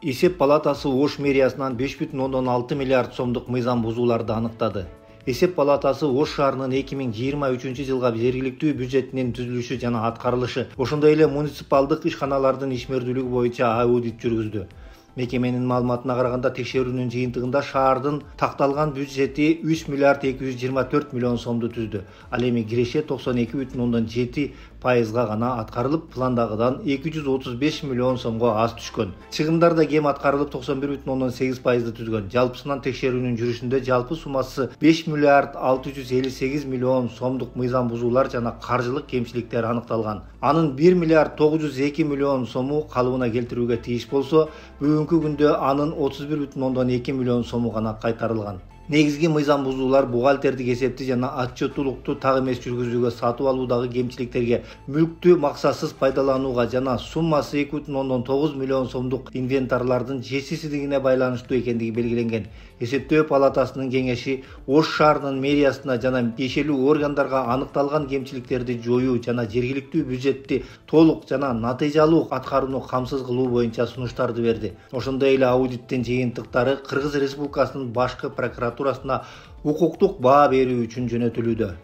Эсеп палатасы Ош мэриясынан 5,6 миллиард сомдук мыйзам бузууларды аныктады. Эсеп палатасы Ош шаарынын 2023 жылга жергиликтүү бюджетинин түзүлүшү жана аткарылышы, ошондой эле муниципалдык ишканалардын ишмердүүлүгү боюнча аудит жүргүздү. Мекеменин маалыматына караганда текшерүүнүн жыйынтыгында шаардын такталган бюджети 3 миллиард 224 миллион сомду түздү. Ал эми киреше 92,7% гана аткарылып, пландагыдан 235 миллион сомго аз түшкөн. Чыгымдар да кем аткарылып 91,8%ды түзгөн. Жалпысынан текшерүүнүн жүрүшүндө жалпы суммасы 5 миллиард 658 миллион сомдук мыйзам бузуулар жана каржылык кемчиликтер аныкталган. Анын 1 миллиард 902 миллион сому калыбына келтирүүгө тийиш болсо, бүгүнкү күндө анын 31,2 миллион сому гана кайтарылган. Негизги мыйзам бузуулар бухгалтердик эсепти жана отчеттуулукту так эмес жүргүзүүгө, сатып алуудагы кемчиликтерге, мүлктү максатсыз пайдаланууга жана суммасы 2,9 миллион сомдук инвентарлардын жетишсиздигине байланыштуу экендиги белгиленген. Эсептөө палатасынын кеңеши Ош шаарынын мэриясына жана тиешелүү органдарга аныкталган кемчиликтерди жоюу жана жергиликтүү бюджетти толук жана натыйжалуу аткарууну камсыз кылуу боюнча сунуштарды берди. Ошондой эле аудиттин жыйынтыктары Кыргыз Республикасынын башкы прокуратурасына укуктук баа берүү үчүн жөнөтүлүүдө.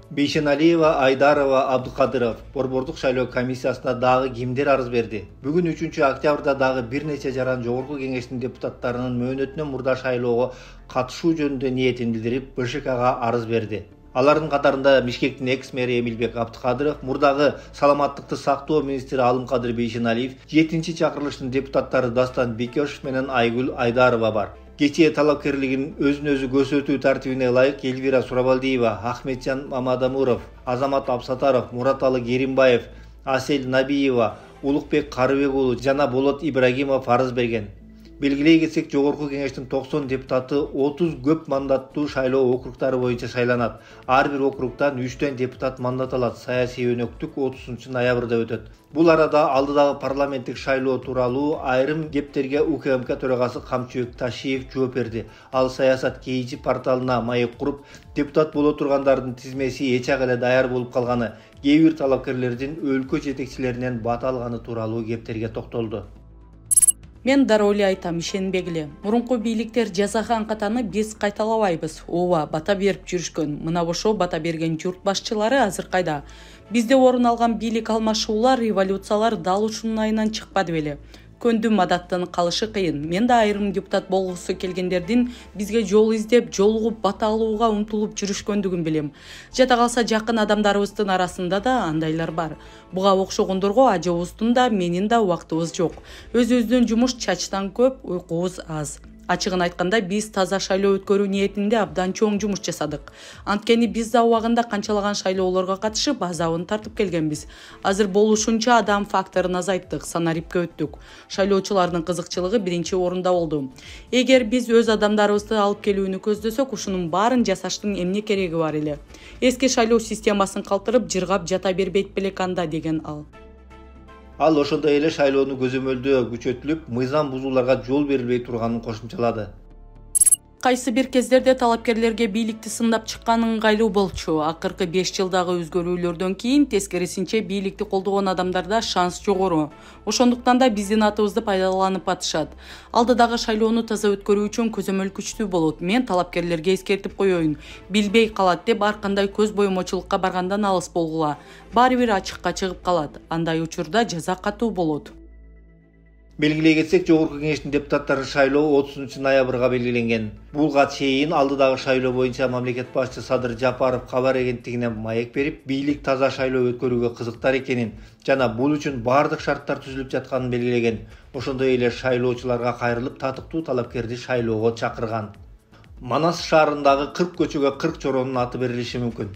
Бейшеналиева, Айдарова, Абдыкадыров борбордук шайлоо комиссиясына дагы кимдер арыз берди? Бүгүн 3 октябрда дагы бир нече жаран жогорку кеңештин депутаттарынын мөөнөтүнөн мурда шайлоого катышуу жөнүндө ниетин билдирип, БШКга арыз берди. Алардын катарында Бишкектин экс-мэри Эмилбек Абдыкадыров, мурдагы саламаттыкты сактоо министри Алымкадыр Бейшеналиев, 7-чакырылыштын депутаттары Дастан Бекешев менен Айгүл Айдарова бар. Кечээ талапкерлигин өзүн-өзү көрсөтүү тартибине ылайык Элвира Сурабалдиева, Ахметжан Мамадамуров, Азамат Абсатаров, Мураталы Керимбаев, Асель Набиева, Улукбек Карыбек уулу жана Болот Ибрагимов арыз берген. Белгилей кетсек, жогорку кеңештин 90 депутаты 30 көп мандаттуу шайлоо округтары боюнча шайланат. Ар бир округтан 3 депутат мандат алат. Саясий өнөктүк 30 ноябрда өтөт. Бул арада алдыдагы парламенттик шайлоо тууралуу айрым кептерге УКМК төрагасы Камчыбек Ташиев жооп берди. Ал Саясат КЖ порталына маек куруп, депутат боло тургандардын тизмеси эчак эле даяр болуп калганы, кээ бир талапкерлердин өлкө жетекчилеринен бата алганы тууралуу кептерге токтолду. Мен дароо эле айтам, ишенбегиле. Мурунку бийликтер жасаган катаны биз кайталабайбыз. Ооба, бата берип жүрүшкөн. Мына ошо бата берген журт башчылары азыр кайда? Бизде орун алган бийлик алмашуулар, революциялар дал ушунун айынан чыкпады беле? Көндүм адаттын калышы кыйын. Мен да айрым депутат болгусу келгендердин бизге жол издеп, жолугуп бата алууга умтулуп жүрүшкөндүгүн билем. Жата калса жакын адамдарыбыздын арасында да андайлар бар. Буга окшогондорго ажыбыздын да, менин да убактыбыз жок. Өзүбүздүн жумуш чачтан көп, уйкубуз аз. Ачыгын айтканда, биз таза шайлоо өткөрүү ниетинде абдан чоң жумуш жасадык. Анткени биз да убагында канчалаган шайлоолорго катышып, азабын тартып келгенбиз. Азыр болушунча адам факторун азайттык, санарипке өттүк. Шайлоочулардын кызыкчылыгы биринчи орунда болду. Эгер биз өз адамдарыбызды алып келүүнү көздөсөк, ушунун баарын жасаштын эмне кереги бар эле? Эски шайлоо системасын калтырып, жыргап жата бербейт белек анда, деген ал. Ал ошондой эле шайлоону көзөмөлдөө күчөтүлүп, мыйзам бузууларга жол берилбей турганын кошумчалады. Кайсы бир кездерде талапкерлерге бийликти сындап чыккан ыңгайлуу болчу. Акыркы 5 жылдагы өзгөрүүлөрдөн кийин тескерисинче бийликти колдогон адамдарда шанс жогору. Ошондуктан да биздин атыбызды пайдаланып атышат. Алдыдагы шайлоону таза өткөрүү үчүн көзөмөл күчтүү болот. Мен талапкерлерге эскертип коеюн. Билбей калат деп ар кандай көз боюмочулукка баргандан алыс болгула. Баары бир ачыкка чыгып калат. Андай учурда жаза катуу болот. Белгилей кетсек, жогорку кеңештин депутаттары шайлоо 30 ноябрга белгиленген. Буга чейин алдыдагы шайлоо боюнча мамлекет башчысы Садыр Жапаров кабар агенттигине маек берип, бийлик таза шайлоо өткөрүүгө кызыктар экенин жана бул үчүн бардык шарттар түзүлүп жатканын белгилеген. Ошондой эле шайлоочуларга кайрылып, татыктуу талапкерди шайлоого чакырган. Манас шаарындагы 40 көчөгө 40 чоронун аты берилиши мүмкүн.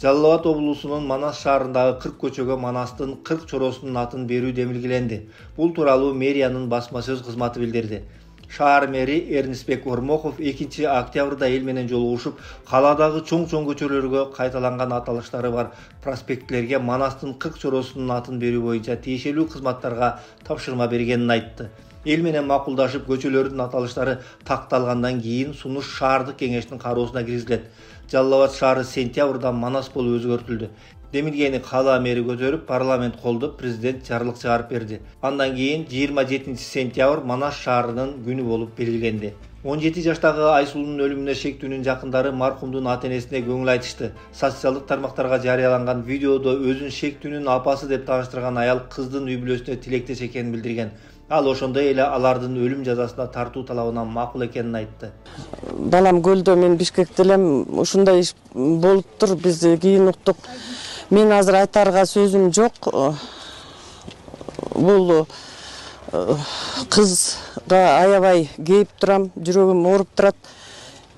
Жалал Абад облусунун Манас шаарындагы 40 көчөгө Манастын 40 чоросунун атын берүү демилгеленди. Бул тууралуу мэриянын басма сөз кызматы билдирди. Шаар мэри Эрнисбек Ормохов 2 октябрда эл менен жолугушуп, кааладагы чоң-чоң көчөлөргө кайталанган аталыштары бар проспектлерге Манастын 40 чоросунун атын берүү боюнча тиешелүү кызматтарга тапшырма бергенин айтты. Эл менен макулдашып көчөлөрдүн аталыштары такталгандан кийин Сунуш шаардык кеңештин кароосуна киргизилет. Жалал Абад шаары сентябрда Манас болуп өзгөртүлдү. Демиргени кала мэри көтөрүп, парламент колдоп, президент жарлык чыгарып берди. Андан кийин 27 сентябрь Манас шаарынын күнү болуп белгиленди. 17 жаштагы Айсулунун өлүмүнө шектүүнүн жакындары маркумдун ата-энесине көңүл айтышты. Социалдык тармактарга жарыяланган видеодо өзүн шектүүнүн апасы деп тааныштырган аял кыздын үй бүлөсүнө тилектеш экенин билдирген. Ал ошондой эле алардын өлүм жазасына тартуу талабына макул экенин айтты. Балам көлдө, мен Бишкекте элем, ушундай иш болуптур, биз кийин уктук. Мен азыр айтарга сөзүм жок. Бул кызга аябай кейип турам, жүрөгүм ооруп турат.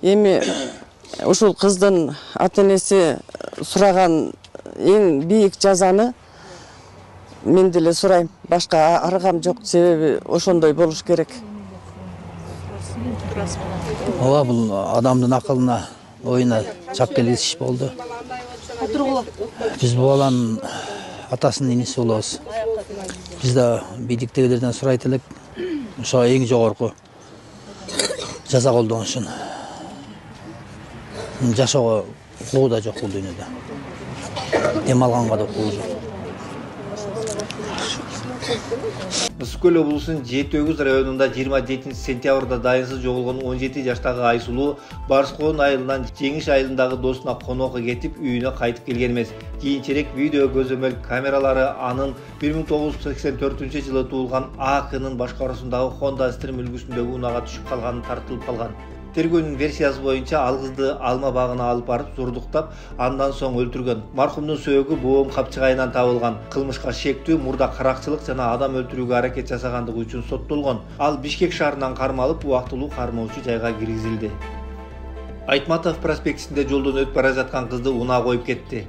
Эми ушул кыздын ата-энеси сураган эң бийик жазаны мен деле сурайм. Башка аргам жок, себеби ошондой болуш керек. Ооба, бул адамдын акылына, оюна чап келгис иш болду. Биз бул баланын атасынын иниси болобуз. Биз да бийликтегилерден сурайт элек, ошо эң жогорку жаза колдонушун. Жашоого укугу да жок бул дүйнөдө. Дем алганга да укугу жок. Ысык көл облусунун Жети Өгүз районунда 27 сентябрда дайынсыз жоголгон 17 жаштагы Айсулуу Барскоон айылынан Жеңиш айылындагы досуна конокко кетип, үйүнө кайтып келген эмес. Кийинчерээк видео көзөмөл камералары анын 1984-жылы туулган АКнын башкаруусундагы Honda Stream үлгүсүндөгү унаага түшүп калганын тартылып калган. Тергөөнүн версиясы боюнча ал кызды алма багына алып барып зурдуктап, андан соң өлтүргөн. Маркумдун сөөгү боом капчыгайынан табылган. Кылмышка шектүү, мурда каракчылык жана адам өлтүрүүгө аракет жасагандыгы үчүн соттолгон. Ал Бишкек шаарынан кармалып, убактылуу кармоочу жайга киргизилди. Айтматов проспектисинде жолдон өтүп бара жаткан кызды унаа коюп кетти.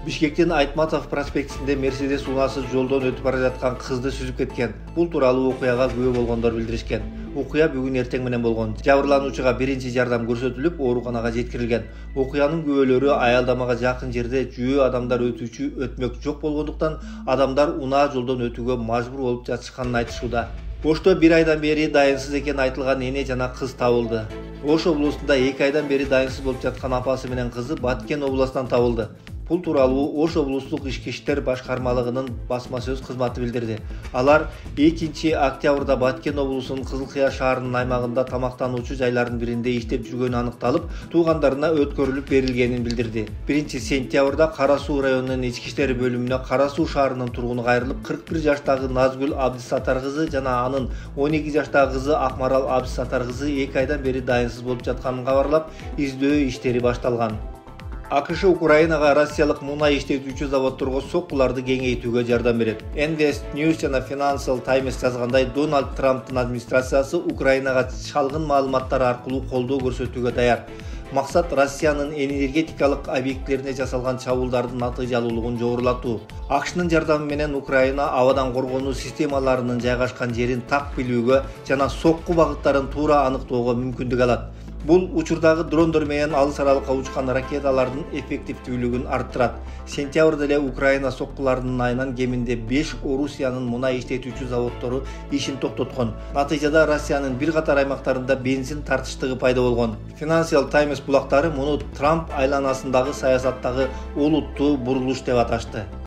Бишкектин Айтматов проспектисинде Мерседес унаасы жолдон өтүп бара жаткан кызды сүзүп кеткен. Бул тууралуу окуяга күбө болгондор билдиришкен. Окуя бүгүн эртең менен болгон. Жабырлануучуга биринчи жардам көрсөтүлүп, ооруканага жеткирилген. Окуянын күбөлөрү аялдамага жакын жерде жөө адамдар өтүүчү өтмөк жок болгондуктан адамдар унаа жолдон өтүүгө мажбур болуп жатышканын айтышууда. Ошто 1 айдан бери дайынсыз экени айтылган эне жана кыз табылды. Ош облусунда 2 айдан бери дайынсыз болуп жаткан апасы менен кызы Баткен областынан табылды. Бул тууралуу Ош облустук ички иштер башкармалыгынын басма сөз кызматы билдирди. Алар 2 октябрда Баткен облусунун Кызылкыя шаарынын аймагында тамактануучу жайлардын биринде иштеп жүргөнү аныкталып, туугандарына өткөрүлүп берилгенин билдирди. 1 сентябрда Кара Суу районунун ички иштер бөлүмүнө Кара Суу шаарынын тургуну кайрылып, 41 жаштагы Назгүл Абдысаттар кызы жана анын 12 жаштагы кызы Акмарал Абдысаттар кызы 2 айдан бери дайынсыз болуп жатканын кабарлап, издөө иштери башталган. АКШ Украинага Россиялык мунай иштетүүчү заводдорго соккуларды кеңейтүүгө жардам берет. Invest News жана Financial Times жазгандай, Дональд Трамптын администрациясы Украинага чалгын маалыматтар аркылуу колдоо көрсөтүүгө даяр. Максат Россиянын энергетикалык объектилерине жасалган чабуулдардын натыйжалуулугун жогорулатуу. АКШнын жардамы менен Украина абадан коргонуу системаларынын жайгашкан жерин так билүүгө жана сокку багыттарын туура аныктоого мүмкүндүк алат. Бул учурдагы дрондор менен алыс аралыкка учкан ракеталардын эффективдүүлүгүн арттырат. Сентябрда эле Украина соккуларынын айынан кеминде 5 Орусиянын мунай иштетүүчү заводдору ишин токтоткон. Натыйжада Россиянын бир катар аймактарында бензин тартыштыгы пайда болгон. Financial Times булактары муну Трамп айланасындагы саясаттагы олуттуу бурулуш деп аташты.